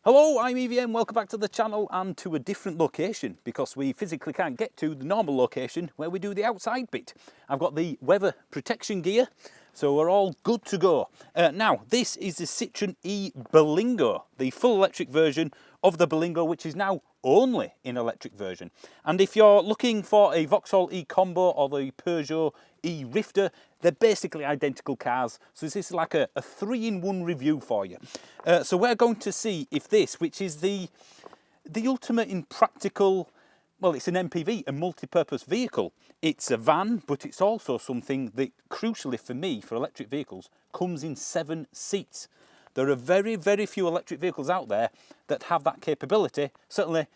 Hello, I'm EVM, welcome back to the channel and to a different location because we physically can't get to the normal location where we do the outside bit. I've got the weather protection gear, so we're all good to go. Now, this is the Citroën ë-Berlingo, the full electric version of the Berlingo, which is now only in electric version. And if you're looking for a Vauxhall e-Combo or the Peugeot e-Rifter, they're basically identical cars. So this is like a 3-in-1 review for you. So we're going to see if this, which is the ultimate in practical, well, it's an MPV, a multi-purpose vehicle. It's a van, but it's also something that, crucially for me, for electric vehicles, comes in 7 seats. There are very, very few electric vehicles out there that have that capability, certainly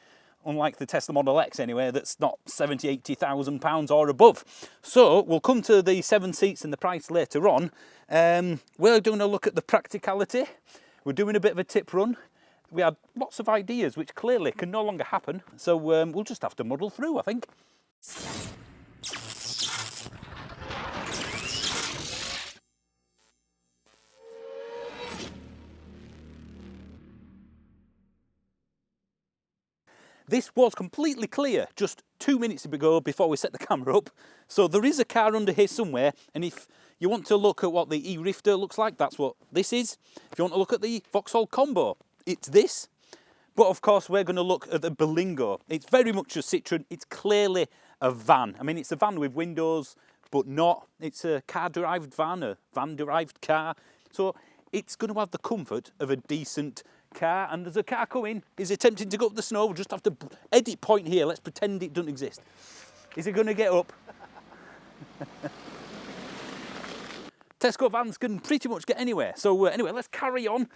unlike the Tesla Model X anyway, that's not 70, 80,000 pounds or above. So we'll come to the 7 seats and the price later on. We're doing a look at the practicality. We're doing a bit of a tip run. We had lots of ideas which clearly can no longer happen, so we'll just have to muddle through, I think. This was completely clear just 2 minutes ago before we set the camera up. So there is a car under here somewhere, and if you want to look at what the e-Rifter looks like, that's what this is. If you want to look at the Vauxhall Combo, it's this. But of course we're going to look at the Berlingo. It's very much a Citroën. It's clearly a van. I mean, it's a van with windows, but not. It's a car-derived van, a van-derived car. So it's going to have the comfort of a decent car, and there's a car coming. Is he attempting to go up the snow? We'll just have to edit point here. Let's pretend it doesn't exist. Is he going to get up? Tesco vans can pretty much get anywhere. So anyway, let's carry on.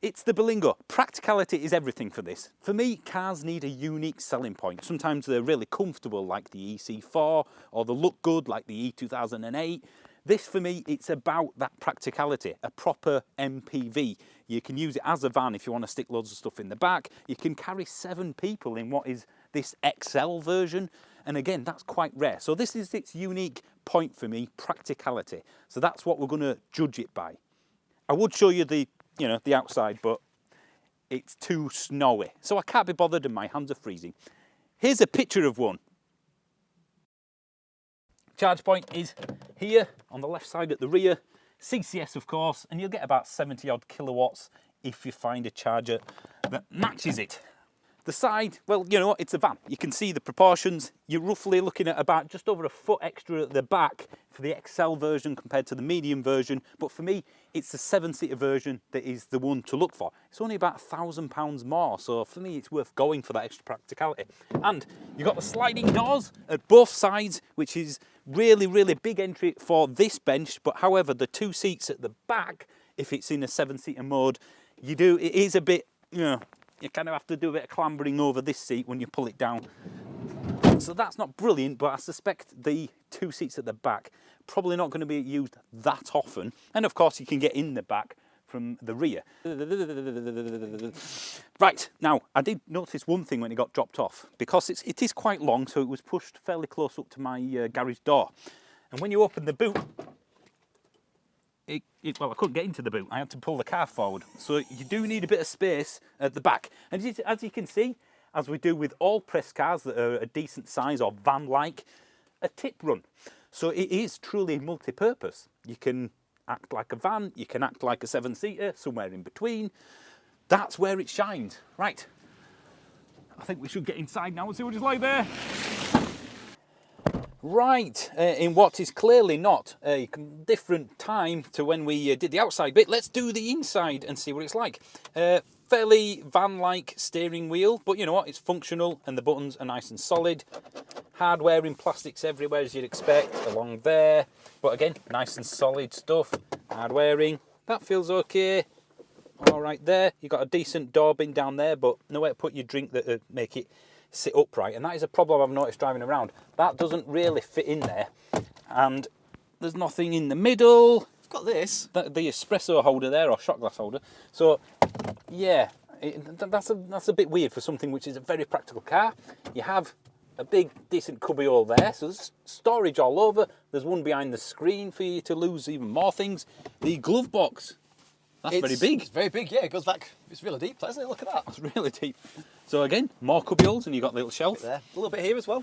It's the Berlingo. Practicality is everything for this. For me, cars need a unique selling point. Sometimes they're really comfortable, like the EC4, or they look good, like the E2008. This, for me, it's about that practicality, a proper MPV. You can use it as a van if you want to stick loads of stuff in the back. You can carry 7 people in what is this XL version. And again, that's quite rare. So this is its unique point for me, practicality. So that's what we're going to judge it by. I would show you the outside, but it's too snowy. So I can't be bothered and my hands are freezing. Here's a picture of one. Charge point is here on the left side at the rear. CCS, of course, and you'll get about 70 odd kilowatts if you find a charger that matches it. The side, well, you know what, it's a van. You can see the proportions. You're roughly looking at about just over a foot extra at the back for the XL version compared to the medium version. But for me, it's the 7-seater version that is the one to look for. It's only about £1,000 more. So for me, it's worth going for that extra practicality. And you've got the sliding doors at both sides, which is really, really big entry for this bench. But however, the 2 seats at the back, if it's in a 7-seater mode, it is a bit, you kind of have to do a bit of clambering over this seat when you pull it down. So that's not brilliant, but I suspect the 2 seats at the back probably not going to be used that often. And of course you can get in the back from the rear. Right, now I did notice one thing when it got dropped off, because it is quite long, so it was pushed fairly close up to my garage door. And when you open the boot, well, I couldn't get into the boot. I had to pull the car forward. So you do need a bit of space at the back. And as you can see, as we do with all press cars that are a decent size or van-like, a tip run. So it is truly multi-purpose. You can act like a van, you can act like a 7-seater, somewhere in between. That's where it shines. Right, I think we should get inside now and see what it's like there. Right, in what is clearly not a different time to when we did the outside bit, let's do the inside and see what it's like. Fairly van-like steering wheel, but you know what, it's functional and the buttons are nice and solid. Hardware in plastics everywhere as you'd expect, along there. But again, nice and solid stuff, hard-wearing. That feels okay. All right there, you've got a decent door bin down there, but nowhere to put your drink that would make it sit upright, and that is a problem I've noticed driving around. That doesn't really fit in there, and there's nothing in the middle. I've got this. The espresso holder there, or shot glass holder. So yeah, that's a bit weird for something which is a very practical car. You have a big decent cubbyhole there, so there's storage all over. There's one behind the screen for you to lose even more things. The glove box, that's very big. It's very big, yeah. It goes back It's really deep, isn't it? Look at that. It's really deep. So again, more cubby holes, and you've got a little shelf. There. A little bit here as well.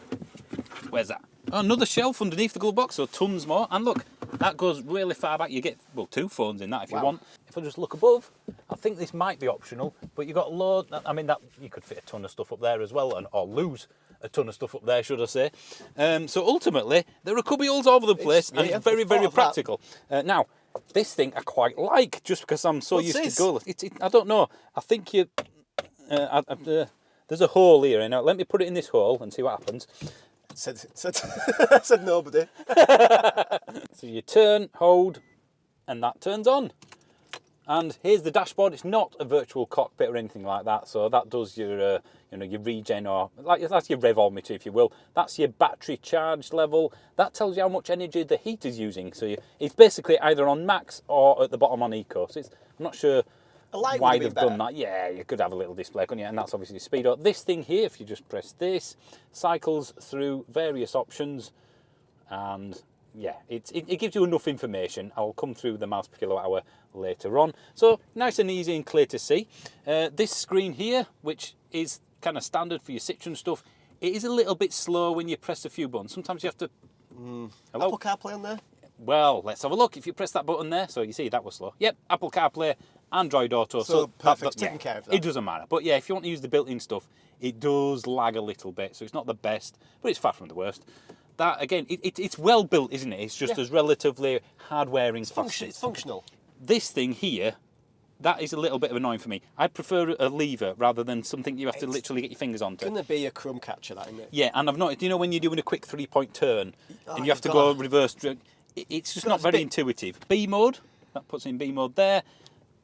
Where's that? Oh, another shelf underneath the glove box, so tons more. And look, that goes really far back. You get, well, 2 phones in that if you want. If I just look above, I think this might be optional, but you've got load. I mean, that you could fit a ton of stuff up there as well, or lose a ton of stuff up there, should I say. So ultimately, there are cubby holes all over the place, and it's very, very practical. Now, this thing I quite like, just because I'm so used to go. I don't know. I think you. There's a hole here. Now, let me put it in this hole and see what happens. Said nobody. So you turn, hold, and that turns on. And here's the dashboard. It's not a virtual cockpit or anything like that. So that does your, your regen, or that's your revometer, if you will. That's your battery charge level. That tells you how much energy the heater's using. So it's basically either on max or at the bottom on eco. So I'm not sure why they've done that. Yeah, you could have a little display, couldn't you? And that's obviously speedo. This thing here, if you just press this, cycles through various options, and yeah, it gives you enough information. I'll come through the miles per kilowatt hour later on. So nice and easy and clear to see. This screen here, which is kind of standard for your Citroën stuff, it is a little bit slow when you press a few buttons. Sometimes you have to... Hello? Apple CarPlay on there? Well, let's have a look. If you press that button there, so you see that was slow. Yep, Apple CarPlay, Android Auto. So perfect, taking care of that. It doesn't matter. But yeah, if you want to use the built-in stuff, it does lag a little bit. So it's not the best, but it's far from the worst. That, again, it's well built, isn't it? It's just as relatively hard-wearing fast. It's functional. This thing here, that is a little bit of annoying for me. I prefer a lever rather than something you have to literally get your fingers onto. Going to be a crumb catcher, that, isn't it? Yeah, and I've noticed, you know when you're doing a quick 3-point turn and you have to go reverse, it's just not very intuitive. B mode, that puts in B mode there.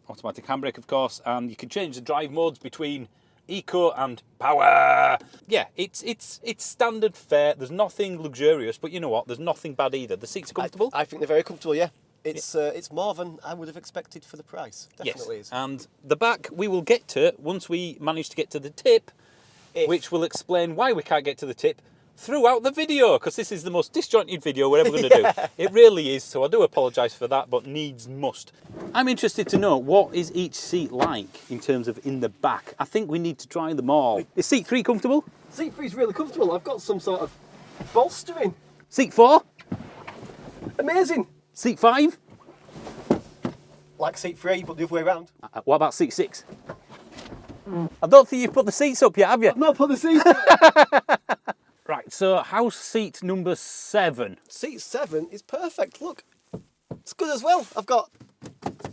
Automatic handbrake, of course, and you can change the drive modes between eco and power. Yeah, it's standard fare. There's nothing luxurious, but you know what? There's nothing bad either. The seats are comfortable. I think they're very comfortable. Yeah, it's more than I would have expected for the price. Definitely is. And the back we will get to once we manage to get to the tip, which will explain why we can't get to the tip throughout the video, because this is the most disjointed video we're ever going to do. It really is, so I do apologise for that, but needs must. I'm interested to know, what is each seat like in terms of in the back? I think we need to try them all. Is seat 3 comfortable? Seat 3 is really comfortable. I've got some sort of bolstering. Seat 4? Amazing. Seat 5? Like seat 3, but the other way around. What about seat 6? I don't think you've put the seats up yet, have you? I've not put the seats up. Right, so house seat number 7. Seat 7 is perfect. Look, it's good as well. I've got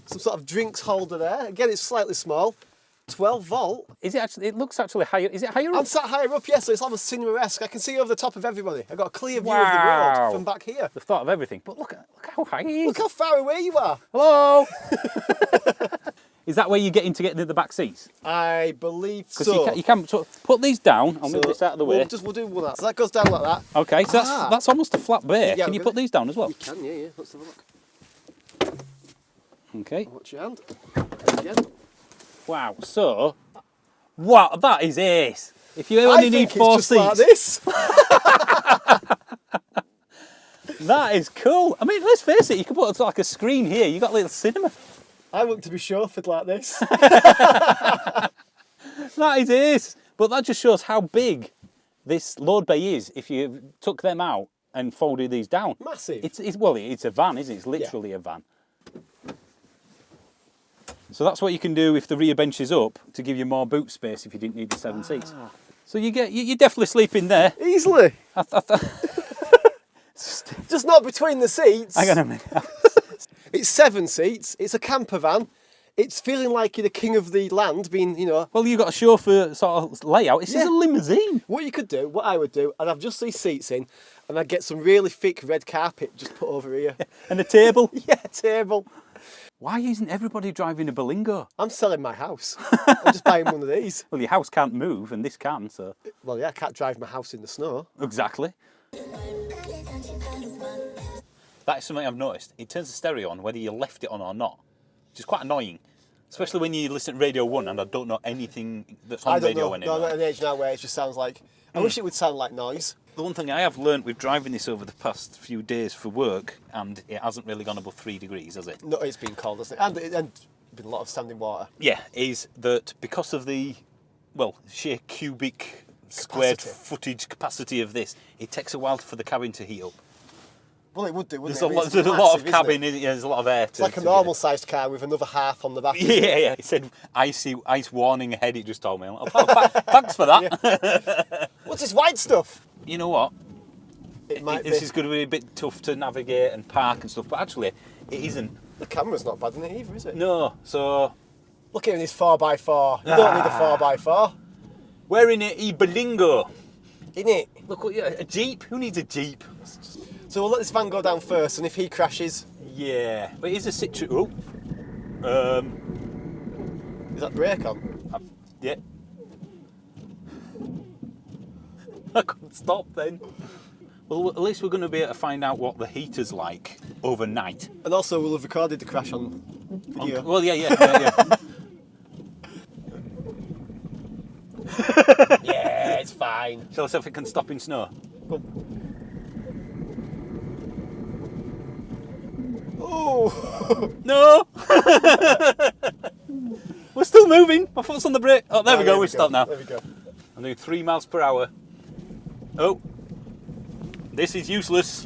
some sort of drinks holder there. Again, it's slightly small. 12 volt. Is it actually? It looks actually higher. Is it higher up? I'm sat higher up, yes, so it's almost cinema-esque. I can see over the top of everybody. I've got a clear view of the road from back here. They've thought of everything. But look how high it is. Look how far away you are. Hello. Is that where you get into the back seats? I believe so. You can put these down. I'll move this out of the way. We'll do one of that. So that goes down like that. Okay, so that's almost a flat bay. Yeah, can you put these down as well? You can, yeah. Let's have a look. Okay. Watch your hand. Again. Wow. So, wow, that is ace. If you only need 4 seats, like this. That is cool. I mean, let's face it. You can put like a screen here. You got a little cinema. I want to be chauffeured like this. That is ace. But that just shows how big this load bay is if you took them out and folded these down. Massive. It's a van, isn't it? It's literally a van. So that's what you can do if the rear bench is up, to give you more boot space if you didn't need the 7 seats. So you definitely sleep in there. Easily. Just not between the seats. Hang on a minute. It's 7 seats. It's a camper van. It's feeling like you're the king of the land, being, you know. Well, you've got a chauffeur sort of layout. This is a limousine. What I would do, I'd have just these seats in, and I'd get some really thick red carpet just put over here. And a table. Yeah, table. Why isn't everybody driving a Berlingo? I'm selling my house. I'm just buying one of these. Well, your house can't move, and this can, so. Well, yeah, I can't drive my house in the snow. Exactly. That is something I've noticed. It turns the stereo on whether you left it on or not, which is quite annoying. Especially when you listen to Radio 1 and I don't know anything that's on radio anymore. No, I'm at an age now where it just sounds like... I wish it would sound like noise. The one thing I have learnt with driving this over the past few days for work, and it hasn't really gone above 3 degrees, has it? No, it's been cold, hasn't it? And Been a lot of standing water. Yeah, is that because of the, well, sheer cubic squared footage capacity of this, it takes a while for the cabin to heat up. Well, it would do, wouldn't There's it? a lot of cabin, there's a lot of air. It's like a normal-sized car with another half on the back. Yeah. It said ice warning ahead. It just told me. Thanks for that. Yeah. What's this white stuff? You know what? This is going to be a bit tough to navigate and park and stuff, but actually, it isn't. The camera's not bad in it either, is it? No. So look at this 4x4. You don't need a 4x4. We're in an ë-Berlingo. Isn't it? Look, a Jeep. Who needs a Jeep? So we'll let this van go down first, and if he crashes... Yeah, but it is a Citroën. Oh. Is that brake on? Yeah. I couldn't stop then. Well, at least we're going to be able to find out what the heater's like overnight. And also we'll have recorded the crash on video. Well, yeah. Yeah, it's fine. Shall I see if it can stop in snow? Go. Oh! No! We're still moving. My foot's on the brake. Oh, there we go. We stopped now. There we go. I'm doing 3 miles per hour. Oh. This is useless.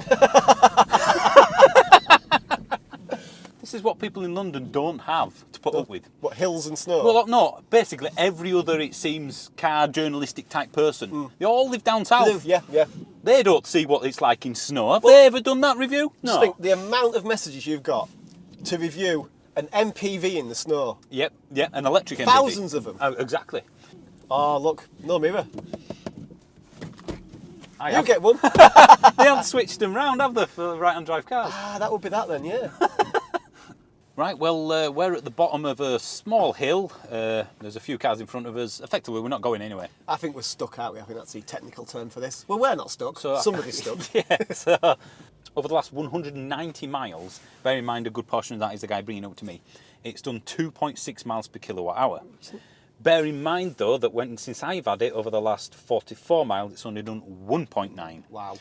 This is what people in London don't have to put up with. What, hills and snow? Well, no. Basically, every other, it seems, car journalistic type person, they all live down south. Yeah. They don't see what it's like in snow. Have they ever done that review? No. Just think, the amount of messages you've got to review an MPV in the snow. Yep, an electric MPV. Thousands of them. Oh, exactly. Oh, look, no mirror. You get one. They haven't switched them round, have they, for right-hand drive cars? Ah, that would be that then, yeah. Right, well, we're at the bottom of a small hill. There's a few cars in front of us. Effectively, we're not going anywhere. I think we're stuck, aren't we? I think that's the technical term for this. Well, we're not stuck. So, somebody's stuck. Yeah, so over the last 190 miles, bear in mind a good portion of that is the guy bringing it up to me, it's done 2.6 miles per kilowatt hour. Bear in mind, though, that since I've had it over the last 44 miles, it's only done 1.9. Wow.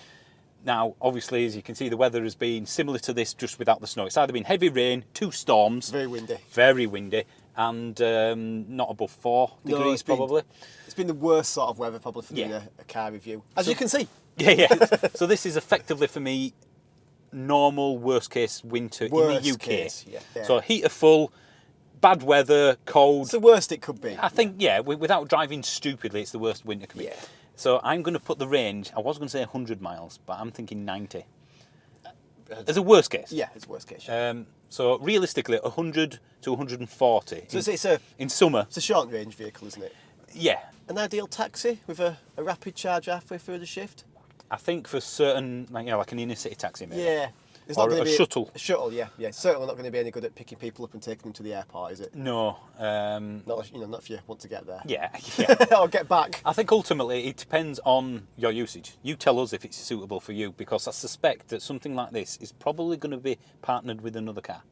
Now, obviously, as you can see, the weather has been similar to this, just without the snow. It's either been heavy rain, 2 storms. Very windy. Very windy, and not above 4 degrees, probably. It's been the worst sort of weather, probably, for doing a car review. As you can see. Yeah. So this is effectively, for me, normal worst-case winter in the UK. Case, yeah. So heater full, bad weather, cold. It's the worst it could be. I think, without driving stupidly, it's the worst winter could be. Yeah. So I'm going to put the range, I was going to say 100 miles, but I'm thinking 90. As a worst case. Yeah, it's worst case. So realistically, 100 to 140. So in summer. It's a short range vehicle, isn't it? Yeah. An ideal taxi with a rapid charge halfway through the shift? I think for certain, like an inner city taxi maybe. Yeah. It's Or not a shuttle. A shuttle, yeah. Certainly not going to be any good at picking people up and taking them to the airport, is it? No. Not if you want to get there. Yeah. Or get back. I think ultimately it depends on your usage. You tell us if it's suitable for you, because I suspect that something like this is probably going to be partnered with another car.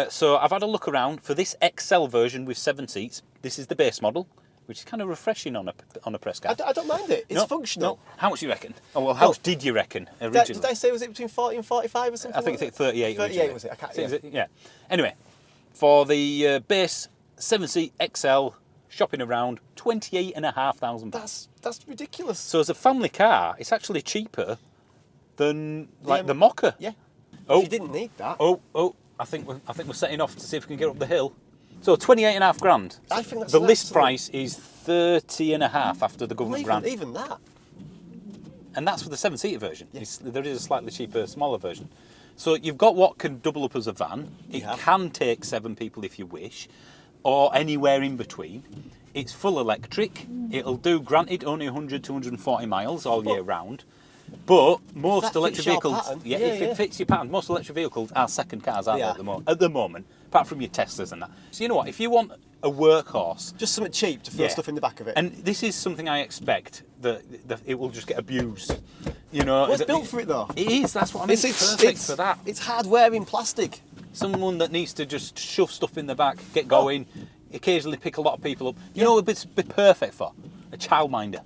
So I've had a look around for this XL version with 7 seats. This is the base model, which is kind of refreshing on a press car. I don't mind it. It's functional. No. How much do you reckon? Oh, well, how much did you reckon originally? Did I say, was it between 40 and 45 or something? I think it's 38. 38 was it? I can't. Yeah. Anyway, for the base 7-seat XL, shopping around, £28,500. That's ridiculous. So as a family car, it's actually cheaper than the Mocha. Yeah. Oh. If you didn't need that. Oh. I think we're setting off to see if we can get up the hill. So £28,500. I think that's the list price is 30.5 after the government grant. Even that. And that's for the 7-seater version. Yeah. There is a slightly cheaper, smaller version. So you've got what can double up as a van. It can take 7 people if you wish, or anywhere in between. It's full electric. It'll do, granted, only 100 to 140 miles all year round. But most electric vehicles, if it fits your pattern, most electric vehicles are second cars, aren't they, at the moment, apart from your Teslas and that. So you know what, if you want a workhorse, just something cheap to throw stuff in the back of it. And this is something I expect that it will just get abused. You know, well, it's built for it though. It is. That's what I mean. It's perfect for that. It's hard-wearing plastic. Someone that needs to just shove stuff in the back, get going, occasionally pick a lot of people up. You know, it'd be perfect for a childminder.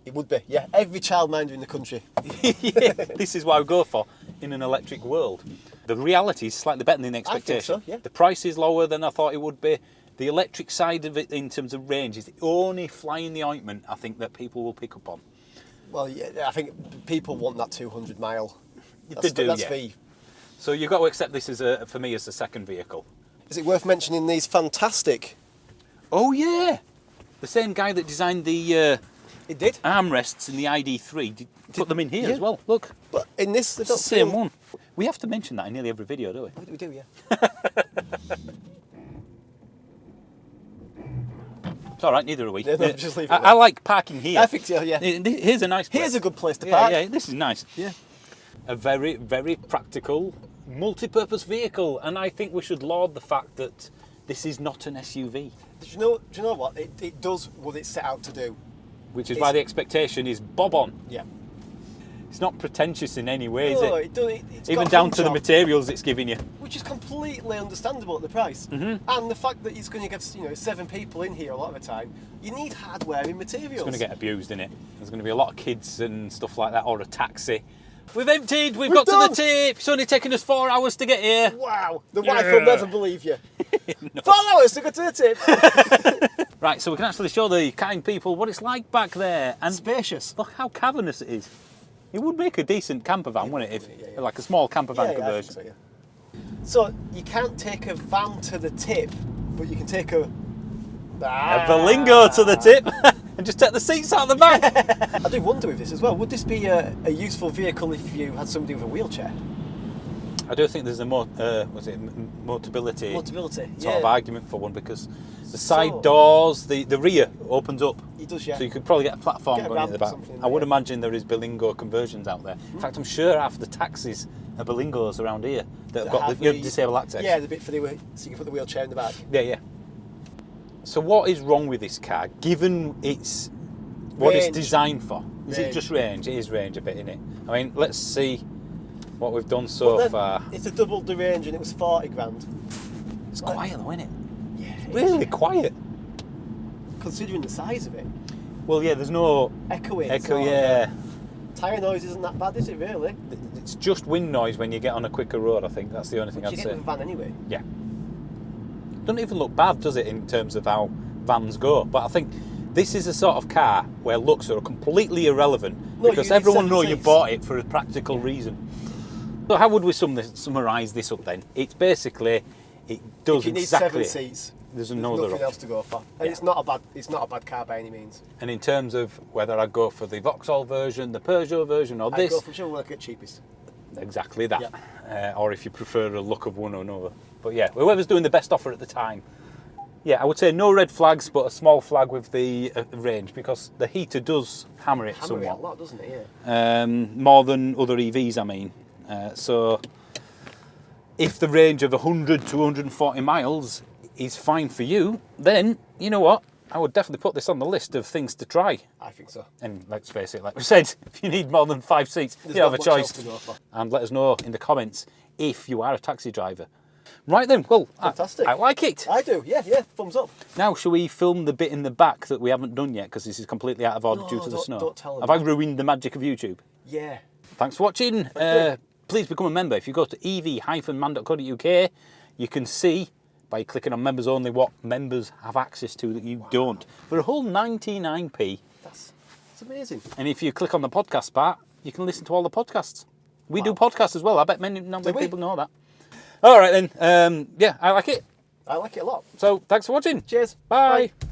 It would be, yeah. Every childminder in the country. Yeah, this is what I go for in an electric world. The reality is slightly better than the expectation. I think so, yeah. The price is lower than I thought it would be. The electric side of it in terms of range is the only fly in the ointment I think that people will pick up on. Well, yeah, I think people want that 200 mile. They do, That's yeah. V. So you've got to accept this as for me as the second vehicle. Is it worth mentioning these fantastic? Oh yeah, the same guy that designed the It did. armrests in the ID3 put them in here yeah. as well. Look, But in this, they it's the don't same feel- one. We have to mention that in nearly every video, don't we? We do, yeah. It's all right, neither are we. Yeah, no, just leave it I there. like parking here. I think so, yeah. Here's a nice place. Here's a good place to Yeah, park. yeah, this is nice. Yeah. A very, very practical, multi-purpose vehicle, and I think we should laud the fact that this is not an SUV, Do you know what? It does what it's set out to do. which is why the expectation is bob on. Yeah. It's not pretentious in any way, is No, it? it does. It's Even got down hunch to the on, materials it's giving you. which is completely understandable at the price. Mm-hmm. And the fact that it's going to get 7 people in here a lot of the time. You need hard-wearing materials. It's going to get abused, in it. There's going to be a lot of kids and stuff like that, or a taxi. We've emptied. We've got done. to the tip. It's only taken us 4 hours to get here. Wow, the Yeah. wife will never believe you. No. 4 hours to go to the tip. Right, so we can actually show the kind people what it's like back there, and Spacious. look how cavernous it is. It would make a decent camper van, wouldn't it? If Yeah, yeah. like a small camper van I think conversion. so, yeah. So you can't take a van to the tip, but you can take a Berlingo to the tip, and just take the seats out the back. I do wonder with this as well. Would this be a useful vehicle if you had somebody with a wheelchair? I do think there's a motability Multibility. sort of argument for one, because the So- side doors, the rear opens up. He does, yeah. So you could probably get a platform Get a going at ramp the or back. something in I would there. imagine there is Berlingo conversions out there. In fact, I'm sure half the taxis are Berlingos around here that have got Have the disabled access. Yeah, the bit for the so you can put the wheelchair in the back. Yeah, yeah. So what is wrong with this car, given it's what it's Range. designed for? Is it Range. just range? It is range a bit, isn't it? I mean, let's see what we've done so But then far. It's a double the range and it was 40 grand. It's quiet though, isn't it? Yeah. Really quiet. Considering the size of it. Well, yeah, there's no Echoing. echo, sort of. yeah. Tyre noise isn't that bad, is it really? It's just wind noise when you get on a quicker road, I think. That's the only thing Which I'd you say. get with a van anyway. Yeah. Doesn't even look bad, does it, in terms of how vans go? But I think this is a sort of car where looks are completely irrelevant, No, because you need everyone 7 knows you seats. bought it for a practical reason. So how would we summarise this up then? It's basically, it does If you need exactly. 7 seats, There's there's no other nothing option. else to go for. And Yeah. it's not a bad car by any means. And in terms of whether I go for the Vauxhall version, the Peugeot version, or I'd this, go for sure work at cheapest. exactly that. Or if you prefer a look of one or another. But yeah, whoever's doing the best offer at the time. Yeah, I would say no red flags, but a small flag with the range, because the heater does hammer it Hammer it a somewhat. lot, doesn't it? Yeah. More than other EVs, I mean. So if the range of 100 to 140 miles is fine for you, then you know what? I would definitely put this on the list of things to try. I think so. And let's face it, like we said, if you need more than 5 seats, There's you have a not much choice. else to go for. And let us know in the comments if you are a taxi driver. Right then, well, Fantastic. I like it. I do, yeah, thumbs up. Now, shall we film the bit in the back that we haven't done yet, because this is completely out of order No, due to the don't- snow? don't tell them Have I that. ruined the magic of YouTube? Yeah. Thanks for watching. Please become a member. If you go to ev-man.co.uk, you can see by clicking on members only what members have access to that you don't. For a whole 99p. That's amazing. And if you click on the podcast part, you can listen to all the podcasts. We do podcasts as well. I bet not many we? people know that. All right then. Yeah, I like it. I like it a lot. So thanks for watching. Cheers. Bye. Bye.